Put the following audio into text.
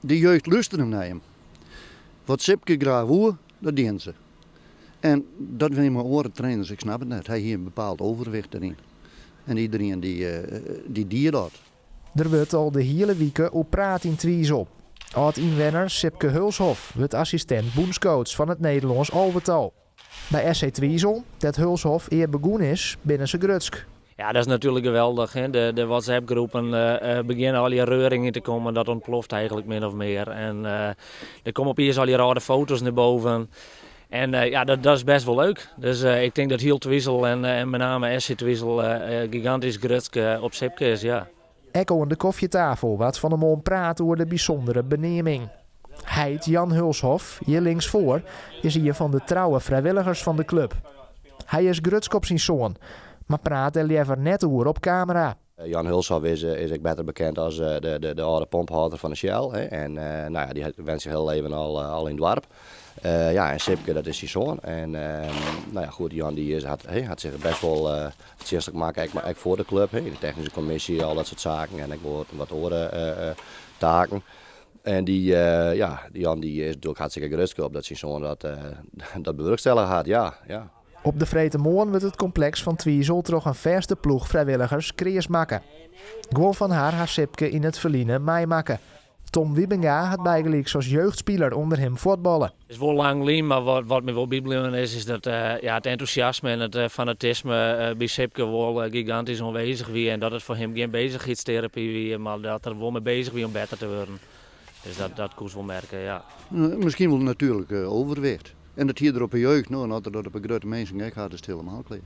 de jeugd luisteren naar hem. Wat Sipke graag wil, dat dient ze. En dat wil mijn oren trainers, ik snap het net. Hij heeft een bepaald overwicht erin. En iedereen die dat. Er wordt al de hele week op praat in Twiesel. Oud-inwenner Sipke Hulshof wordt assistent bondscoach van het Nederlands elftal. Bij SC Twiesel, dat Hulshof eer begonnen is binnen zijn grutsk. Ja, dat is natuurlijk geweldig. Hè? De WhatsApp-groepen beginnen al die reuringen te komen. Dat ontploft eigenlijk min of meer. En er komen opeens al die rare foto's naar boven. En ja, dat is best wel leuk. Dus ik denk dat heel Twiesel en met name SC Twiesel gigantisch grutsk op Sipke is, ja. Echo aan de koffietafel wat van hem om praat over de bijzondere beneming. Hij, Jan Hulshof, hier linksvoor, is hier van de trouwe vrijwilligers van de club. Hij is grutsk op zijn zoon, maar praat er liever net over op camera. Jan Hulshof is ik beter bekend als de oude pomphouder van de Shell. Hè. En nou ja, die wens zich heel leven al in het dorp. Ja, en Sipke, dat is zijn zoon. En nou ja, goed, Jan die had zich best wel het gemaakt eigenlijk voor de club. Hè. De technische commissie, al dat soort zaken. En ik word wat andere taken. En die Jan die is natuurlijk hartstikke gerust op dat zijn zoon dat bewerkstelligen had, ja. Op de Vrete Moon wordt het complex van Twiesel toch een verste ploeg vrijwilligers creërs maken. Gewoon van haar Sipke in het verliezen meemaken. Tom Wiebenga had bijgelijk als jeugdspeler onder hem voetballen. Het is wel lang geleden, maar wat me wel bijblijven is dat het enthousiasme en het fanatisme bij Sipke wel gigantisch aanwezig was. En dat het voor hem geen bezigheidstherapie was, maar dat er wel mee bezig was om beter te worden. Dus dat koest wel merken, ja. Misschien wel natuurlijk overwicht. En dat hier er op een jeugd, nou, dat op een grote mensen gaat, is het helemaal klaar.